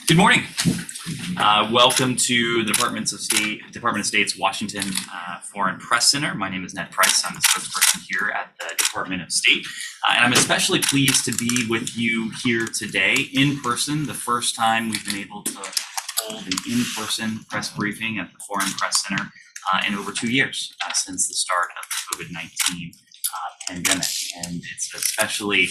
Good morning. Welcome to the Department of State's Washington Foreign Press Center. My name is Ned Price. I'm the spokesperson here at the Department of State. And I'm especially pleased to be with you here today in person, the first time we've been able to hold an in-person press briefing at the Foreign Press Center in over 2 years since the start of the COVID-19 pandemic. And it's especially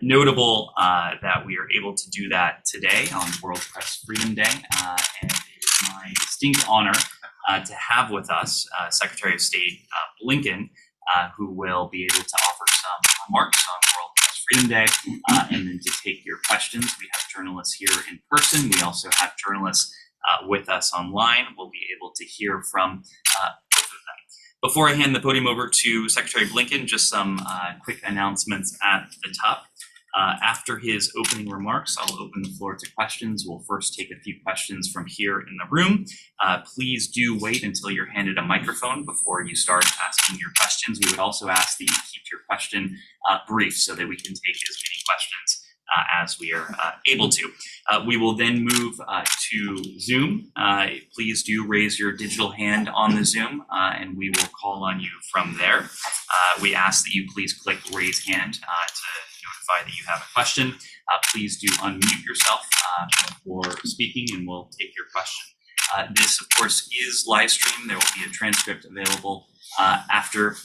notable that we are able to do that today on World Press Freedom Day, and it is my distinct honor to have with us Secretary of State Blinken, who will be able to offer some remarks on World Press Freedom Day, and then to take your questions. We have journalists here in person. We also have journalists with us online. We'll be able to hear from both of them. Before I hand the podium over to Secretary Blinken, just some quick announcements at the top. After his opening remarks, I'll open the floor to questions. We'll first take a few questions from here in the room. Please do wait until you're handed a microphone before you start asking your questions. We would also ask that you keep your question brief so that we can take as many questions as we are able to. We will then move to Zoom. Please do raise your digital hand on the Zoom and we will call on you from there. We ask that you please click raise hand to notify that you have a question. Please do unmute yourself before speaking and we'll take your question. This, of course, is live streamed. There will be a transcript available after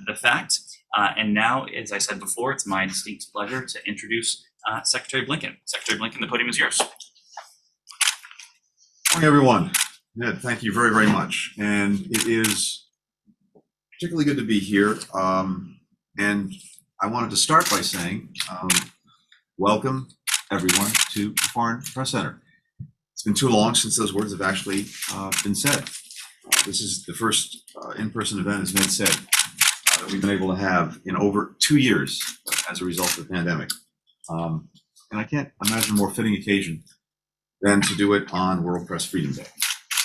the fact. And now, as I said before, it's my distinct pleasure to introduce Secretary Blinken. Secretary Blinken, the podium is yours. Morning, everyone. Ned, thank you very, very much. And it is particularly good to be here. And I wanted to start by saying, welcome, everyone, to the Foreign Press Center. It's been too long since those words have actually been said. This is the first in-person event, as Ned said, that we've been able to have in over 2 years as a result of the pandemic. And I can't imagine a more fitting occasion than to do it on World Press Freedom Day.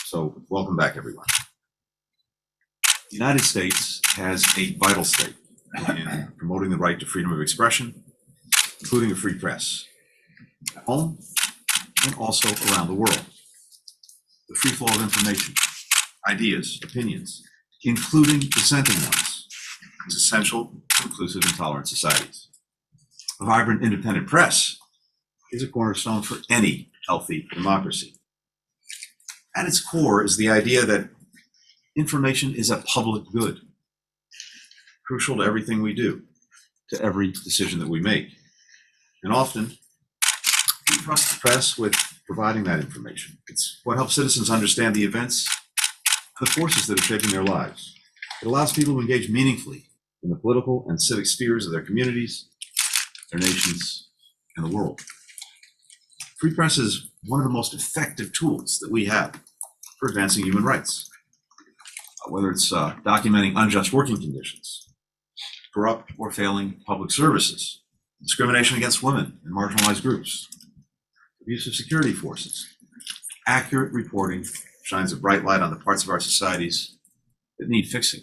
So welcome back, everyone. The United States has a vital stake in promoting the right to freedom of expression, including a free press, at home and also around the world. The free flow of information, ideas, opinions, including dissenting ones, is essential to inclusive and tolerant societies. A vibrant independent press is a cornerstone for any healthy democracy. At its core is the idea that information is a public good, crucial to everything we do, to every decision that we make. And often, we trust the press with providing that information. It's what helps citizens understand the events, the forces that are shaping their lives. It allows people to engage meaningfully in the political and civic spheres of their communities, their nations, and the world. Free press is one of the most effective tools that we have for advancing human rights, whether it's documenting unjust working conditions, corrupt or failing public services, discrimination against women and marginalized groups, abuse of security forces. Accurate reporting shines a bright light on the parts of our societies that need fixing,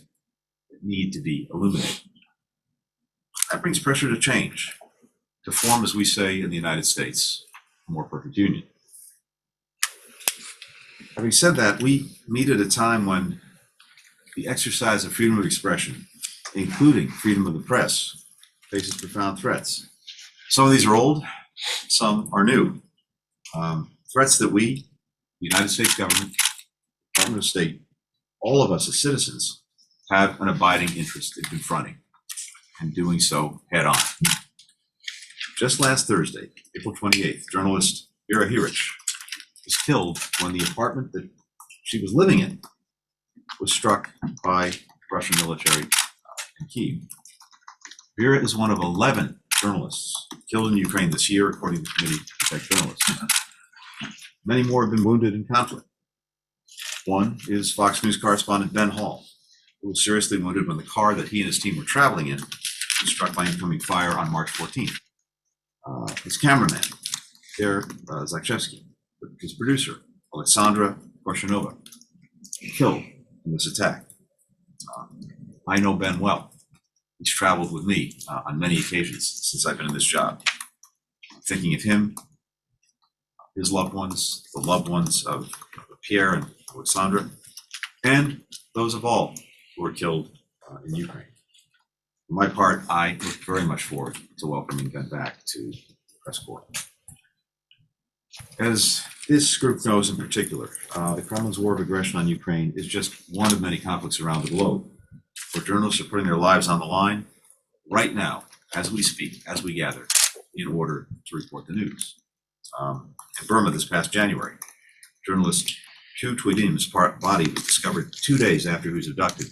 that need to be illuminated. That brings pressure to change, to form, as we say in the United States, a more perfect union. Having said that, we meet at a time when the exercise of freedom of expression, including freedom of the press, faces profound threats. Some of these are old, some are new. Threats that we, the United States government, Department of State, all of us as citizens, have an abiding interest in confronting and doing so head on. Just last Thursday, April 28th, journalist Vera Hirich was killed when the apartment that she was living in was struck by Russian military in Kyiv. Vera is one of 11 journalists killed in Ukraine this year, according to the Committee to Protect Journalists. Many more have been wounded in conflict. One is Fox News correspondent Ben Hall, who was seriously wounded when the car that he and his team were traveling in was struck by incoming fire on March 14th. His cameraman, Pierre Zakshevsky, his producer, Alexandra Korshinova, killed in this attack. I know Ben well. He's traveled with me on many occasions since I've been in this job. I'm thinking of him, his loved ones, the loved ones of Pierre and Alexandra, and those of all who were killed in Ukraine. For my part, I look very much forward to welcoming them back to the press corps. As this group knows in particular, the Kremlin's war of aggression on Ukraine is just one of many conflicts around the globe, where journalists are putting their lives on the line right now, as we speak, as we gather, in order to report the news. In Burma this past January, journalist Chu Tweedim's body was discovered 2 days after he was abducted,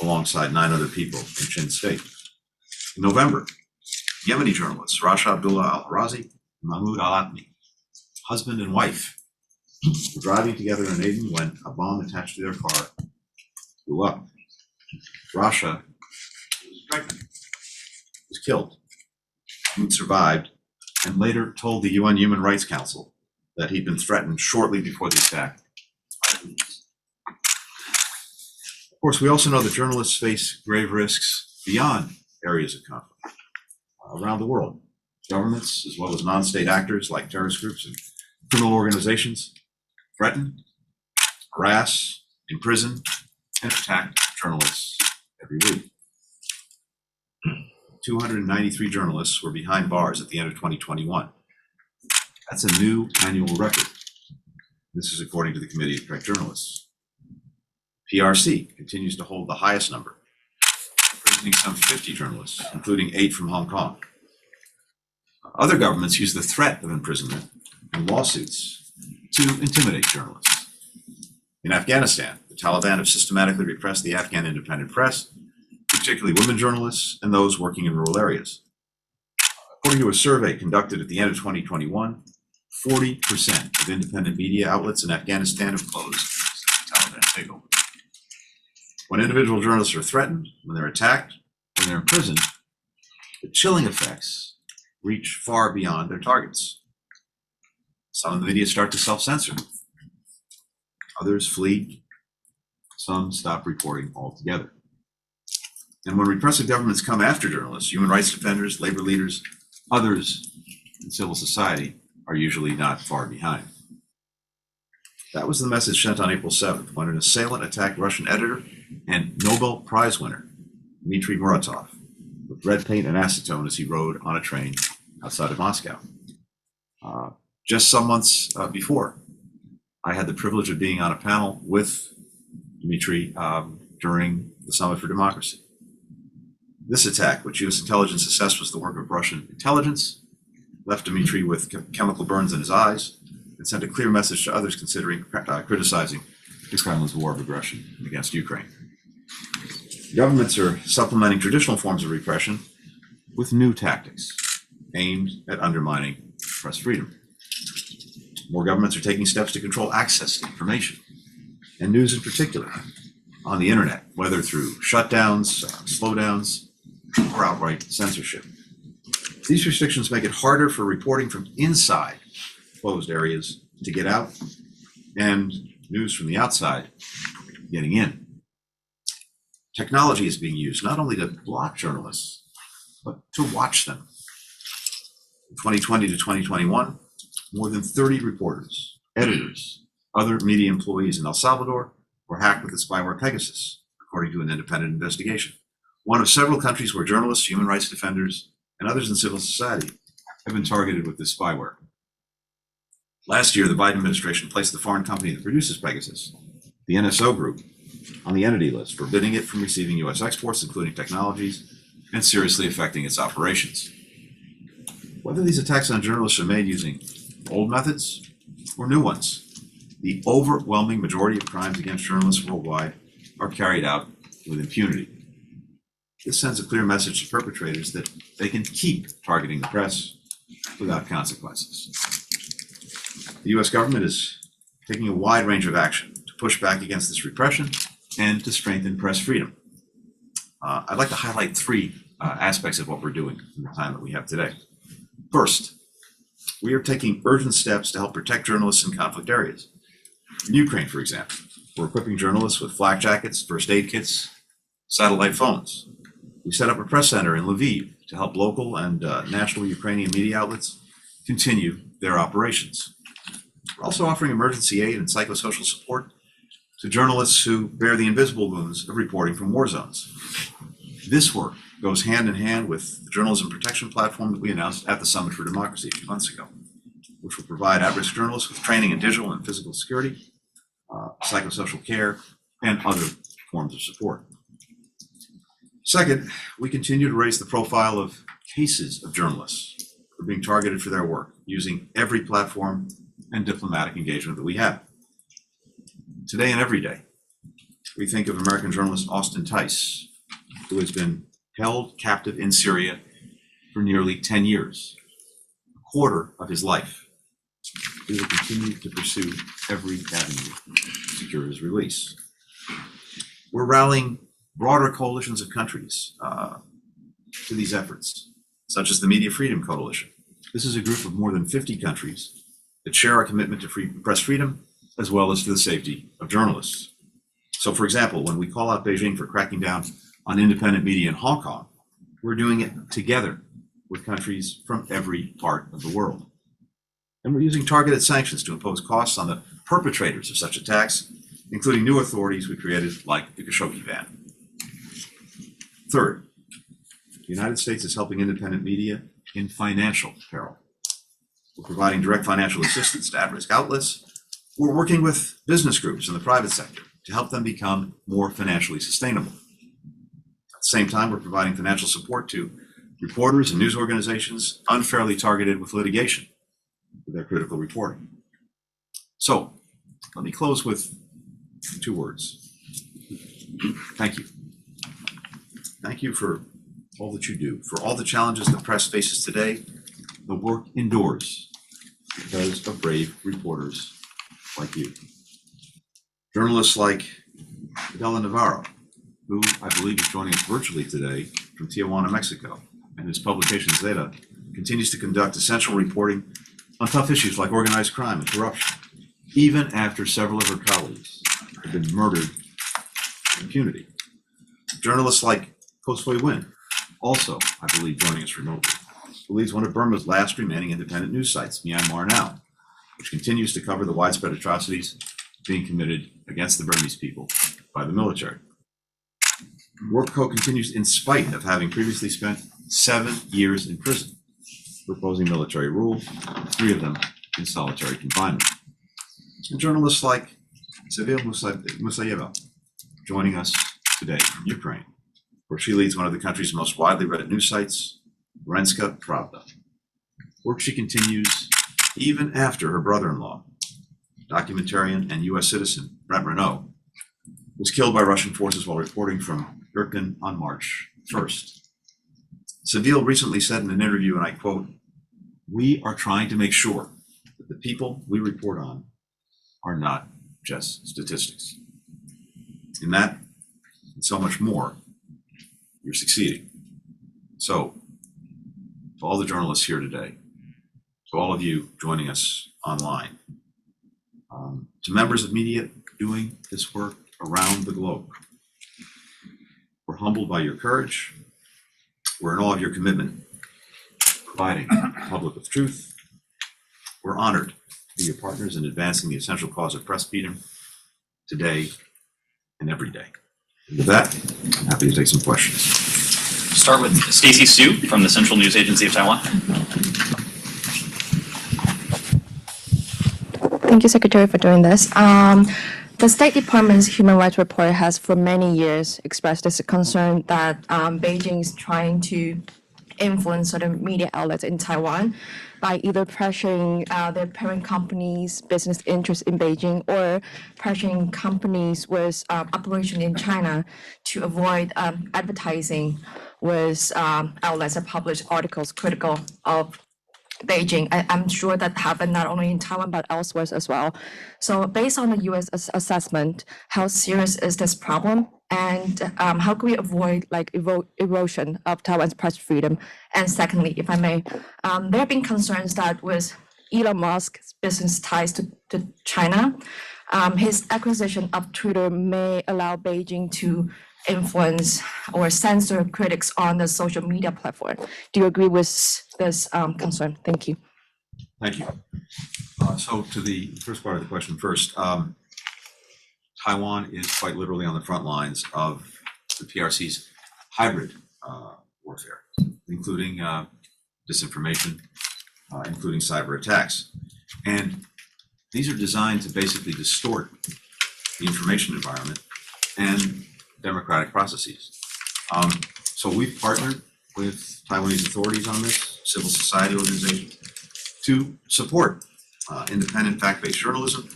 alongside 9 other people in Chin State. In November, Yemeni journalists Rasha Abdullah al-Razi and Mahmoud al-Atmi, husband and wife, were driving together in Aden when a bomb attached to their car blew up. Rasha, who was pregnant, was killed. Mahmoud survived and later told the UN Human Rights Council that he'd been threatened shortly before the attack. Of course, we also know that journalists face grave risks beyond areas of conflict around the world. Governments, as well as non-state actors like terrorist groups and criminal organizations, threaten, harass, imprison, and attack journalists every week. 293 journalists were behind bars at the end of 2021. That's a new annual record. This is according to the Committee to Protect Journalists. PRC continues to hold the highest number, imprisoning some 50 journalists, including 8 from Hong Kong. Other governments use the threat of imprisonment and lawsuits to intimidate journalists. In Afghanistan, the Taliban have systematically repressed the Afghan independent press, particularly women journalists and those working in rural areas. According to a survey conducted at the end of 2021, 40% of independent media outlets in Afghanistan have closed since the Taliban takeover. When individual journalists are threatened, when they're attacked, when they're imprisoned, the chilling effects reach far beyond their targets. Some of the media start to self-censor. Others flee. Some stop reporting altogether. And when repressive governments come after journalists, human rights defenders, labor leaders, others in civil society are usually not far behind. That was the message sent on April 7th when an assailant attacked Russian editor and Nobel Prize winner Dmitry Muratov with red paint and acetone as he rode on a train outside of Moscow. Just some months before, I had the privilege of being on a panel with Dmitry during the Summit for Democracy. This attack, which U.S. intelligence assessed was the work of Russian intelligence, left Dmitry with chemical burns in his eyes and sent a clear message to others considering criticizing the Kremlin's war of aggression against Ukraine. Governments are supplementing traditional forms of repression with new tactics aimed at undermining press freedom. More governments are taking steps to control access to information, and news in particular, on the internet, whether through shutdowns, slowdowns, or outright censorship. These restrictions make it harder for reporting from inside closed areas to get out, and news from the outside getting in. Technology is being used not only to block journalists, but to watch them. In 2020 to 2021, more than 30 reporters, editors, other media employees in El Salvador were hacked with the spyware Pegasus, according to an independent investigation. One of several countries where journalists, human rights defenders, and others in civil society have been targeted with this spyware. Last year, the Biden administration placed the foreign company that produces Pegasus, the NSO Group, on the entity list, forbidding it from receiving U.S. exports, including technologies, and seriously affecting its operations. Whether these attacks on journalists are made using old methods or new ones, the overwhelming majority of crimes against journalists worldwide are carried out with impunity. This sends a clear message to perpetrators that they can keep targeting the press without consequences. The U.S. government is taking a wide range of action to push back against this repression and to strengthen press freedom. I'd like to highlight 3 aspects of what we're doing in the time that we have today. First, we are taking urgent steps to help protect journalists in conflict areas. In Ukraine, for example, we're equipping journalists with flak jackets, first aid kits, satellite phones. We set up a press center in Lviv to help local and national Ukrainian media outlets continue their operations. We're also offering emergency aid and psychosocial support to journalists who bear the invisible wounds of reporting from war zones. This work goes hand in hand with the journalism protection platform that we announced at the Summit for Democracy a few months ago, which will provide at-risk journalists with training in digital and physical security, psychosocial care, and other forms of support. Second, we continue to raise the profile of cases of journalists who are being targeted for their work using every platform and diplomatic engagement that we have. Today and every day, we think of American journalist Austin Tice, who has been held captive in Syria for nearly 10 years, a quarter of his life. We will continue to pursue every avenue to secure his release. We're rallying broader coalitions of countries to these efforts, such as the Media Freedom Coalition. This is a group of more than 50 countries that share our commitment to press freedom, as well as to the safety of journalists. So, for example, when we call out Beijing for cracking down on independent media in Hong Kong, we're doing it together with countries from every part of the world. And we're using targeted sanctions to impose costs on the perpetrators of such attacks, including new authorities we created like the Khashoggi ban. Third, the United States is helping independent media in financial peril. We're providing direct financial assistance to at-risk outlets. We're working with business groups in the private sector to help them become more financially sustainable. At the same time, we're providing financial support to reporters and news organizations unfairly targeted with litigation for their critical reporting. So, let me close with 2 words. Thank you. Thank you for all that you do, for all the challenges the press faces today. The work endures because of brave reporters like you. Journalists like Adela Navarro, who I believe is joining us virtually today from Tijuana, Mexico, and whose publication Zeta continues to conduct essential reporting on tough issues like organized crime and corruption, even after several of her colleagues have been murdered in impunity. Journalists like Kosoi Win, also, I believe, joining us remotely, who leads one of Burma's last remaining independent news sites, Myanmar Now, which continues to cover the widespread atrocities being committed against the Burmese people by the military. WorkCo continues in spite of having previously spent 7 years in prison for opposing military rule, 3 of them in solitary confinement. And journalists like Sevil Musayeva joining us today from Ukraine, where she leads one of the country's most widely read news sites, Ukrainska Pravda. Work she continues even after her brother-in-law, documentarian and U.S. citizen Brent Renaud, was killed by Russian forces while reporting from Irpin on March 1st. Sevil recently said in an interview, and I quote, "We are trying to make sure that the people we report on are not just statistics." In that, and so much more, you're succeeding. So, to all the journalists here today, to all of you joining us online, to members of media doing this work around the globe, we're humbled by your courage. We're in awe of your commitment, providing the public with truth. We're honored to be your partners in advancing the essential cause of press freedom today and every day. With that, I'm happy to take some questions. Start with Stacy Su from the Central News Agency of Taiwan. Thank you, Secretary, for doing this. The State Department's Human Rights Report has for many years expressed this concern that Beijing is trying to influence certain media outlets in Taiwan by either pressuring their parent companies' business interests in Beijing or pressuring companies with operation in China to avoid advertising with outlets that publish articles critical of Beijing. I'm sure that happened not only in Taiwan but elsewhere as well. So based on the U.S. assessment, how serious is this problem? And how can we avoid erosion of Taiwan's press freedom? And secondly, if I may, there have been concerns that with Elon Musk's business ties to China, his acquisition of Twitter may allow Beijing to influence or censor critics on the social media platform. Do you agree with this concern? Thank you. Thank you. So to the first part of the question first, Taiwan is quite literally on the front lines of the PRC's hybrid warfare, including disinformation, including cyber attacks. And these are designed to basically distort the information environment and democratic processes. So we've partnered with Taiwanese authorities on this, civil society organizations, to support independent fact-based journalism,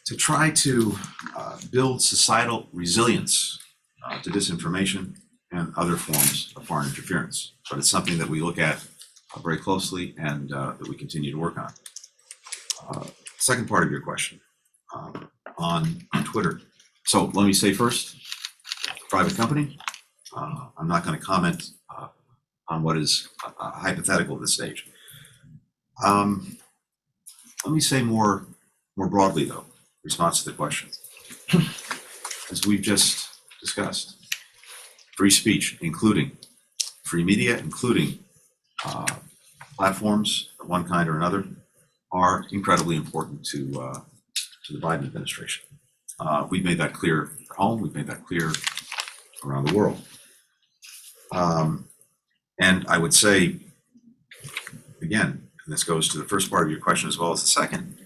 to try to build societal resilience to disinformation and other forms of foreign interference. But it's something that we look at very closely and that we continue to work on. Second part of your question on Twitter. So let me say first, private company. I'm not going to comment on what is hypothetical at this stage. Let me say more broadly, though, in response to the question. As we've just discussed, free speech, including free media, including platforms of one kind or another, are incredibly important to the Biden administration. We've made that clear at home. We've made that clear around the world. And I would say, again, and this goes to the first part of your question as well as the second,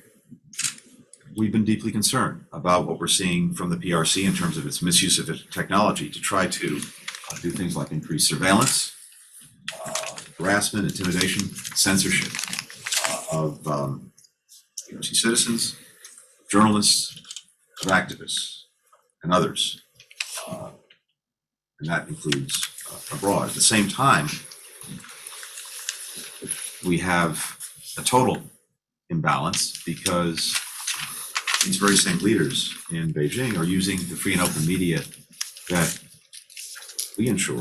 we've been deeply concerned about what we're seeing from the PRC in terms of its misuse of technology to try to do things like increase surveillance, harassment, intimidation, censorship of PRC citizens, journalists, of activists, and others. And that includes abroad. At the same time, we have a total imbalance because these very same leaders in Beijing are using the free and open media that we ensure,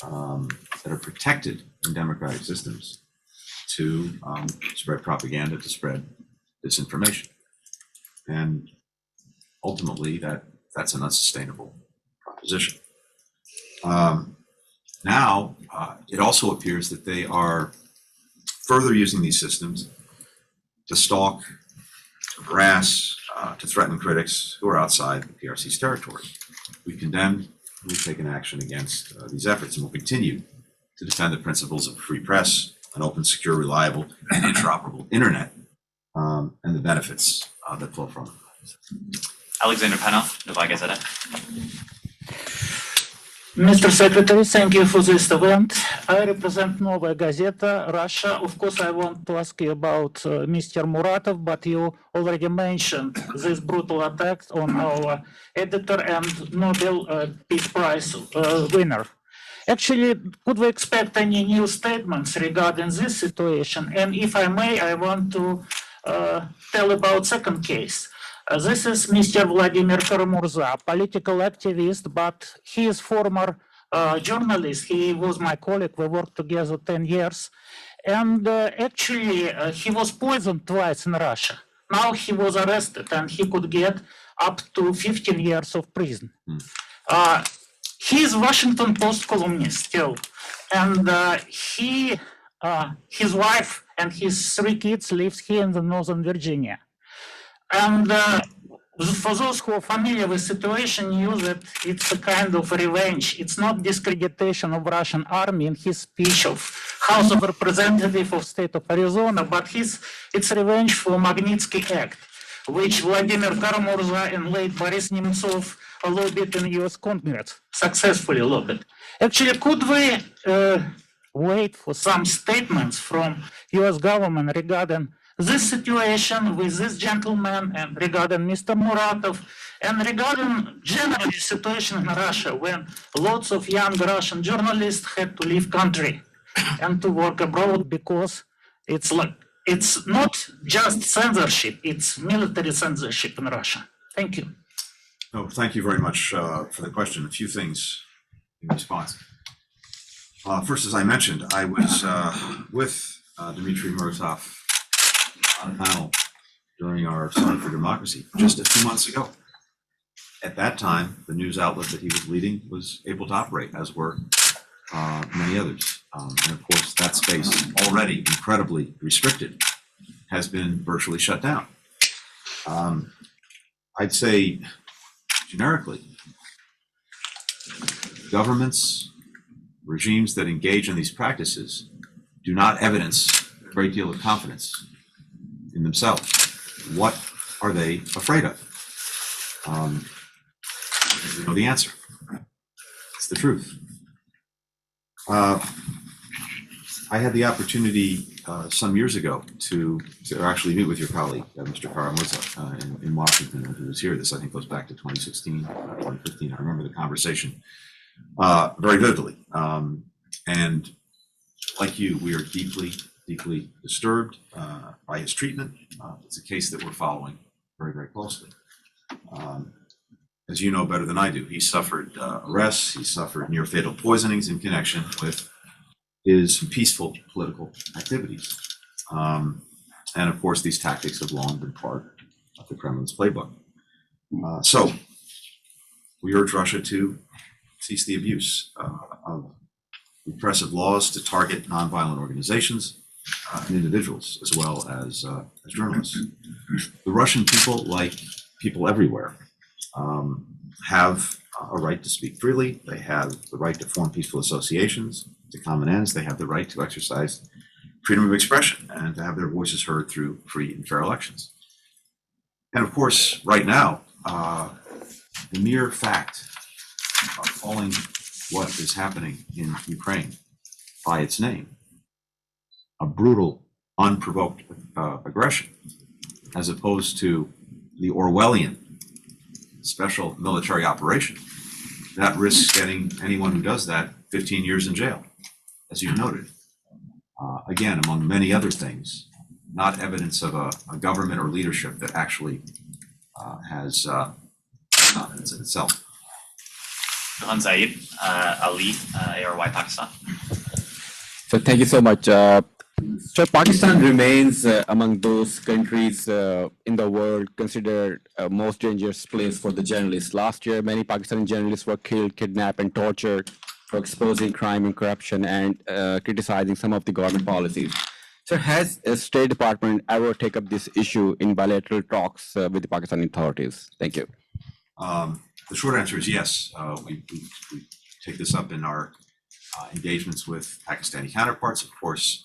that are protected in democratic systems, to spread propaganda, to spread disinformation. And ultimately, that's an unsustainable proposition. Now, it also appears that they are further using these systems to stalk, to harass, to threaten critics who are outside the PRC's territory. We've condemned, we've taken action against these efforts, and will continue to defend the principles of free press, an open, secure, reliable, and interoperable internet, and the benefits that flow from it. Alexander Panoff, Novaya Gazeta. Mr. Secretary, thank you for this event. I represent Novaya Gazeta, Russia. Of course, I want to ask you about Mr. Muratov, but you already mentioned this brutal attack on our editor and Nobel Peace Prize winner. Actually, could we expect any new statements regarding this situation? And if I may, I want to tell about second case. This is Mr. Vladimir Karamurza, political activist, but he is former journalist. He was my colleague. We worked together 10 years. And actually, he was poisoned twice in Russia. Now he was arrested and he could get up to 15 years of prison. He is Washington Post columnist still. And his wife and his 3 kids live here in the Northern Virginia. And for those who are familiar with the situation, knew that it's a kind of revenge. It's not discreditation of Russian army in his speech of House of Representatives of State of Arizona, but it's revenge for Magnitsky Act, which Vladimir Karamurza and late Boris Nemtsov lobbied in US Congress, successfully lobbied. Actually, could we wait for some statements from US government regarding this situation with this gentleman and regarding Mr. Muratov and regarding general situation in Russia when lots of young Russian journalists had to leave country and to work abroad because it's not just censorship, it's military censorship in Russia. Thank you. Oh, thank you very much for the question. A few things in response. First, as I mentioned, I was with Dmitry Muratov on a panel during our Center for Democracy just a few months ago. At that time, the news outlet that he was leading was able to operate, as were many others. And of course, that space already incredibly restricted has been virtually shut down. I'd say generically, governments, regimes that engage in these practices do not evidence a great deal of confidence in themselves. What are they afraid of? You know the answer. It's the truth. I had the opportunity some years ago to actually meet with your colleague, Mr. Karamurza, in Washington when he was here. This, I think, goes back to 2016, 2015. I remember the conversation very vividly. And like you, we are deeply, deeply disturbed by his treatment. It's a case that we're following very, very closely. As you know better than I do, he suffered arrests, he suffered near fatal poisonings in connection with his peaceful political activities. And of course, these tactics have long been part of the Kremlin's playbook. So we urge Russia to cease the abuse of repressive laws to target nonviolent organizations and individuals, as well as journalists. The Russian people, like people everywhere, have a right to speak freely. They have the right to form peaceful associations to common ends. They have the right to exercise freedom of expression and to have their voices heard through free and fair elections. And of course, right now, the mere fact of calling what is happening in Ukraine by its name, a brutal, unprovoked aggression, as opposed to the Orwellian special military operation, that risks getting anyone who does that 15 years in jail, as you've noted. Again, among many other things, not evidence of a government or leadership that actually has confidence in itself. Johan Zaid, Ali, ARY Pakistan. So thank you so much. So Pakistan remains among those countries in the world considered most dangerous place for the journalists. Last year, many Pakistani journalists were killed, kidnapped, and tortured for exposing crime and corruption and criticizing some of the government policies. So has the State Department ever taken up this issue in bilateral talks with the Pakistani authorities? Thank you. The short answer is yes. We take this up in our engagements with Pakistani counterparts. Of course,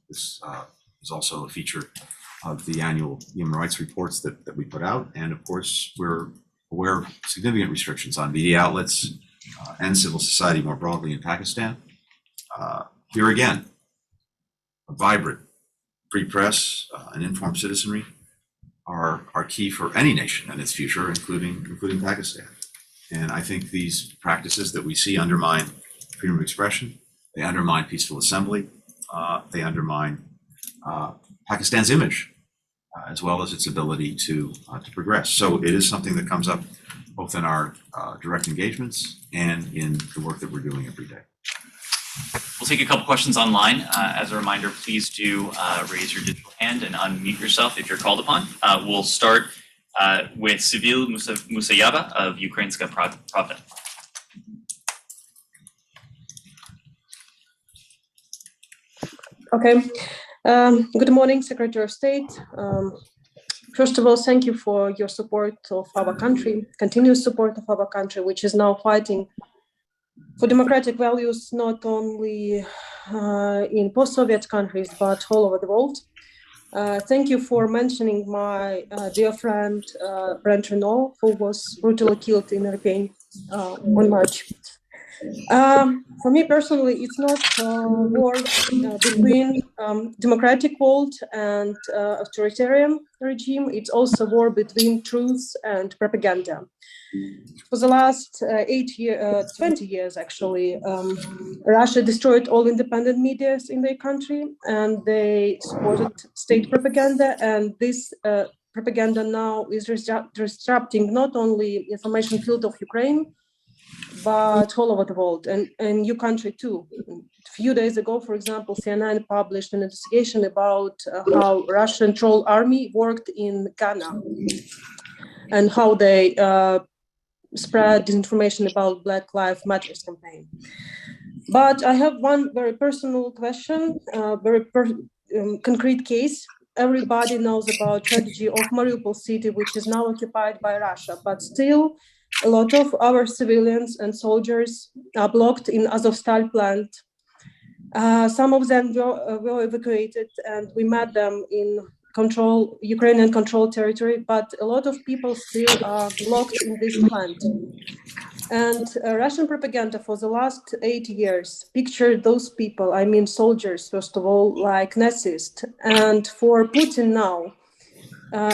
this is also a feature of the annual human rights reports that we put out. And of course, we're aware of significant restrictions on media outlets and civil society more broadly in Pakistan. Here again, a vibrant free press and informed citizenry are key for any nation and its future, including Pakistan. And I think these practices that we see undermine freedom of expression, they undermine peaceful assembly, they undermine Pakistan's image, as well as its ability to progress. So it is something that comes up both in our direct engagements and in the work that we're doing every day. We'll take a couple questions online. As a reminder, please do raise your digital hand and unmute yourself if you're called upon. We'll start with Civil Musayaba of Ukrainska Pravda. Okay. Good morning, Secretary of State. First of all, thank you for your support of our country, continuous support of our country, which is now fighting for democratic values, not only in post-Soviet countries, but all over the world. Thank you for mentioning my dear friend, Brent Renault, who was brutally killed in Irpin on March. For me personally, it's not a war between democratic world and authoritarian regime. It's also a war between truth and propaganda. For the last 20 years, actually, Russia destroyed all independent media in their country, and they supported state propaganda. And this propaganda now is disrupting not only information field of Ukraine, but all over the world, and your country too. A few days ago, for example, CNN published an investigation about how Russian troll army worked in Ghana and how they spread disinformation about Black Lives Matter campaign. But I have one very personal question, concrete case. everybody knows about tragedy of Mariupol city, which is now occupied by Russia, but still a lot of our civilians and soldiers are blocked in Azovstal plant. Some of them were evacuated, and we met them in Ukrainian controlled territory, but a lot of people still are blocked in this plant. And Russian propaganda for the last 8 years pictured those people, I mean soldiers, first of all, like Nazis. And for Putin now,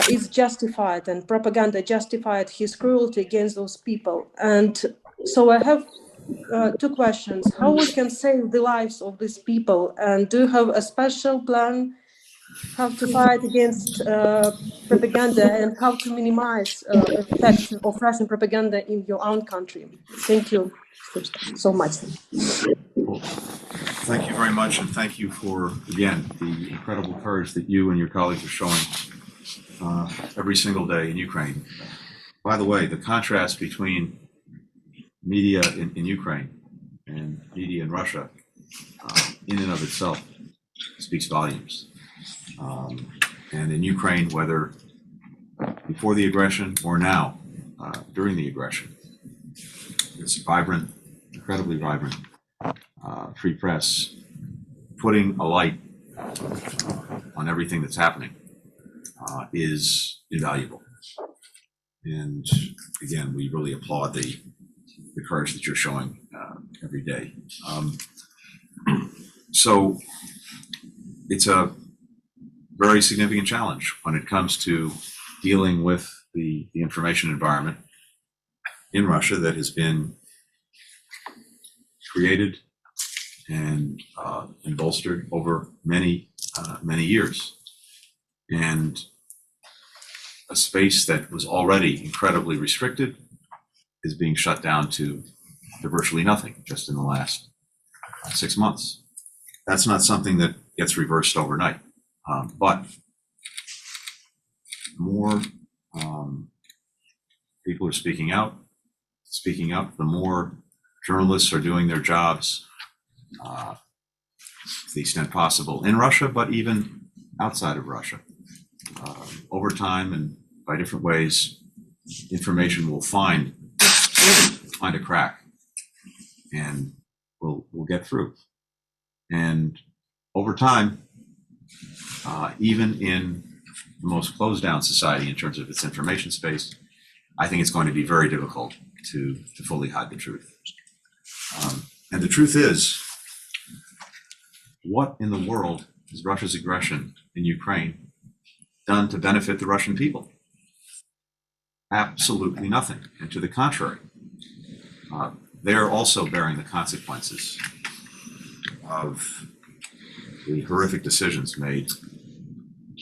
it's justified, and propaganda justified his cruelty against those people. And so I have two questions. How we can save the lives of these people? And do you have a special plan how to fight against propaganda and how to minimize effect of Russian propaganda in your own country? Thank you so much. Thank you very much, and thank you for, again, the incredible courage that you and your colleagues are showing every single day in Ukraine. By the way, the contrast between media in Ukraine and media in Russia, in and of itself, speaks volumes. And in Ukraine, whether before the aggression or now, during the aggression, it's vibrant, incredibly vibrant, free press, putting a light on everything that's happening is invaluable. And again, we really applaud the courage that you're showing every day. So it's a very significant challenge when it comes to dealing with the information environment in Russia that has been created and bolstered over many years, and a space that was already incredibly restricted is being shut down to virtually nothing just in the last 6 months. That's not something that gets reversed overnight, but more people are speaking up, the more journalists are doing their jobs to the extent possible in Russia, but even outside of Russia. Over time and by different ways, information will find a crack, and we'll get through. And over time, even in the most closed down society in terms of its information space, I think it's going to be very difficult to fully hide the truth. And the truth is, what in the world has Russia's aggression in Ukraine done to benefit the Russian people? Absolutely nothing. And to the contrary, they're also bearing the consequences of the horrific decisions made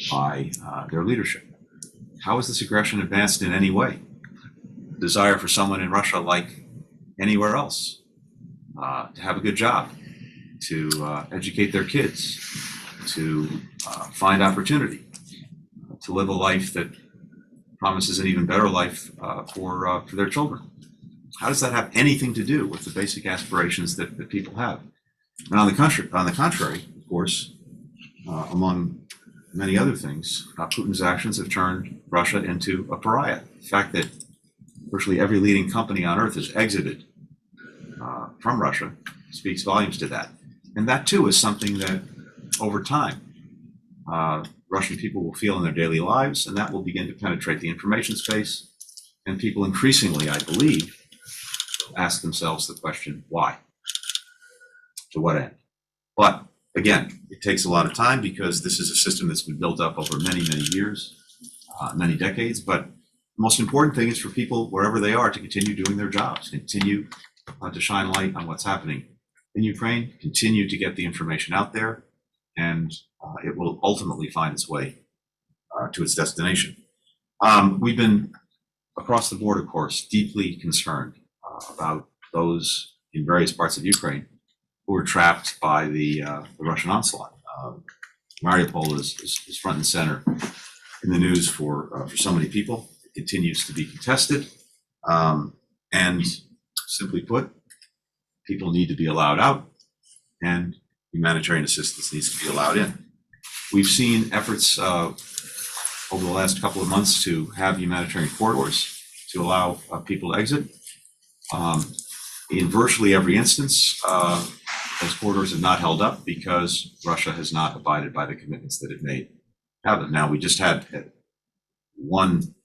by their leadership. How has this aggression advanced in any way? Desire for someone in Russia, like anywhere else, to have a good job, to educate their kids, to find opportunity, to live a life that promises an even better life for their children. How does that have anything to do with the basic aspirations that people have? And on the contrary, of course, among many other things, Putin's actions have turned Russia into a pariah. The fact that virtually every leading company on earth has exited from Russia speaks volumes to that. And that too is something that over time, Russian people will feel in their daily lives, and that will begin to penetrate the information space. And people increasingly, I believe, ask themselves the question, why? To what end? But again, it takes a lot of time because this is a system that's been built up over many years, many decades. But the most important thing is for people, wherever they are, to continue doing their jobs, continue to shine light on what's happening in Ukraine, continue to get the information out there, and it will ultimately find its way to its destination. We've been, across the board, of course, deeply concerned about those in various parts of Ukraine who were trapped by the Russian onslaught. Mariupol is front and center in the news for so many people. It continues to be contested, and simply put, people need to be allowed out, and humanitarian assistance needs to be allowed in. We've seen efforts over the last couple of months to have humanitarian corridors to allow people to exit. In virtually every instance, those corridors have not held up because Russia has not abided by the commitments that it made. Now, we just had one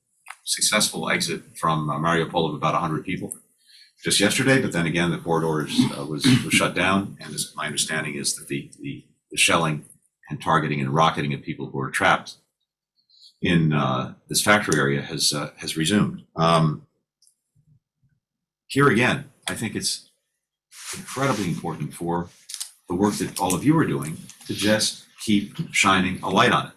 successful exit from Mariupol of about 100 people just yesterday, but then again, the corridor was shut down, and my understanding is that the shelling and targeting and rocketing of people who are trapped in this factory area has resumed. Here again, I think it's incredibly important for the work that all of you are doing to just keep shining a light on it,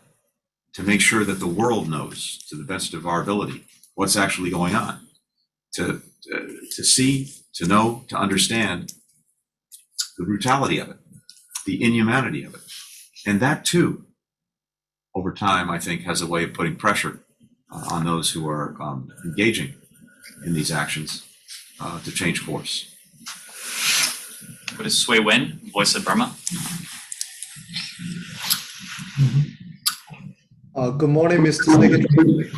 to make sure that the world knows, to the best of our ability, what's actually going on, to see, to know, to understand the brutality of it, the inhumanity of it. And that too, over time, I think, has a way of putting pressure on those who are engaging in these actions to change course. Go to Sui Wen, Voice of Burma. Good morning, Mr. Secretary.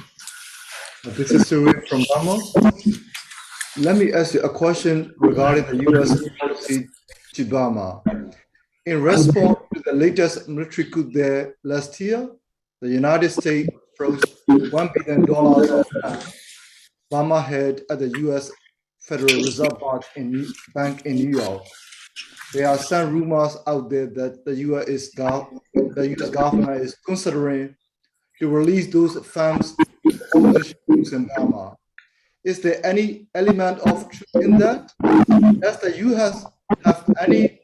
This is Sui from Burma. Let me ask you a question regarding the U.S. policy to Burma. In response to the latest military coup there last year, the United States froze $1 billion of cash Burma had at the U.S. Federal Reserve Bank in New York. There are some rumors out there that the U.S. government is considering to release those funds to opposition groups in Burma. Is there any element of truth in that? Does the U.S. have any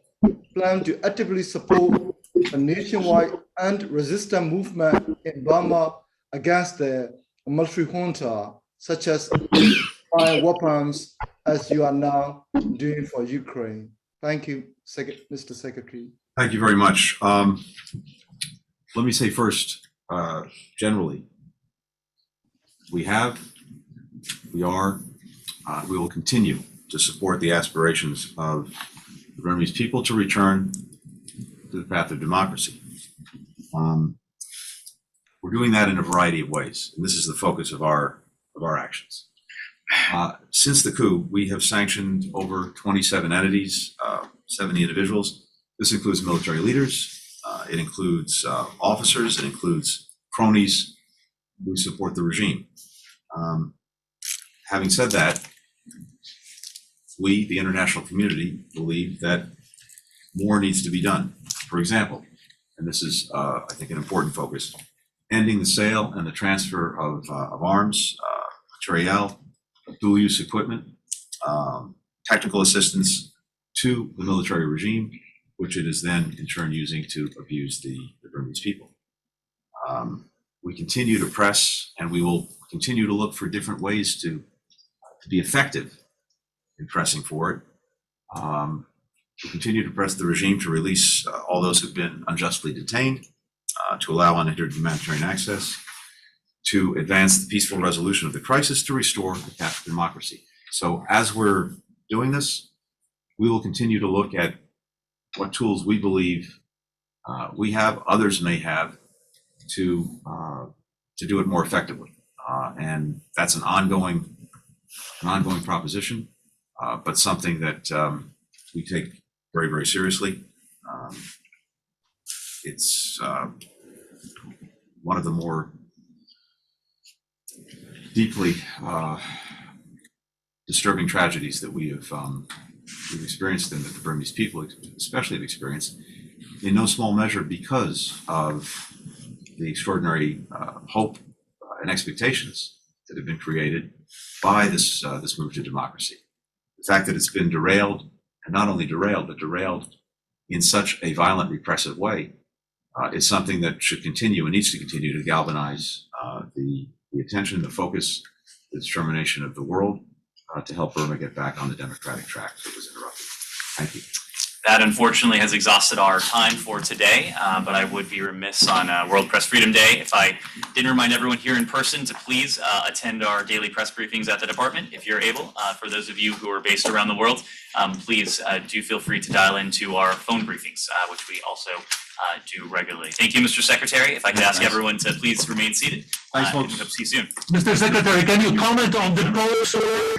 plan to actively support a nationwide anti-resistance movement in Burma against the military junta, such as buying weapons, as you are now doing for Ukraine? Thank you, Mr. Secretary. Thank you very much. Let me say first, generally, we will continue to support the aspirations of the Burmese people to return to the path of democracy. We're doing that in a variety of ways, and this is the focus of our actions. Since the coup, we have sanctioned over 27 entities, 70 individuals. This includes military leaders, it includes officers, it includes cronies who support the regime. Having said that, we, the international community, believe that more needs to be done. For example, and this is, I think, an important focus, ending the sale and the transfer of arms, materiel, dual-use equipment, technical assistance to the military regime, which it is then in turn using to abuse the Burmese people. We continue to press, and we will continue to look for different ways to be effective in pressing for it. We continue to press the regime to release all those who've been unjustly detained, to allow unhindered humanitarian access, to advance the peaceful resolution of the crisis, to restore the path of democracy. So as we're doing this, we will continue to look at what tools we believe we have, others may have, to do it more effectively. And that's an ongoing proposition, but something that we take very, very seriously. It's one of the more deeply disturbing tragedies that we've experienced and that the Burmese people especially have experienced, in no small measure because of the extraordinary hope and expectations that have been created by this move to democracy. The fact that it's been derailed, and not only derailed, but derailed in such a violent, repressive way, is something that should continue and needs to continue to galvanize the attention, the focus, the determination of the world to help Burma get back on the democratic track that was interrupted. Thank you. That unfortunately has exhausted our time for today, but I would be remiss on World Press Freedom Day if I didn't remind everyone here in person to please attend our daily press briefings at the department if you're able. For those of you who are based around the world, please do feel free to dial into our phone briefings, which we also do regularly. Thank you, Mr. Secretary. If I could ask Thanks. everyone to please remain seated. Thanks, and folks. hope to see you soon. Mr. Secretary, can you comment on the pros or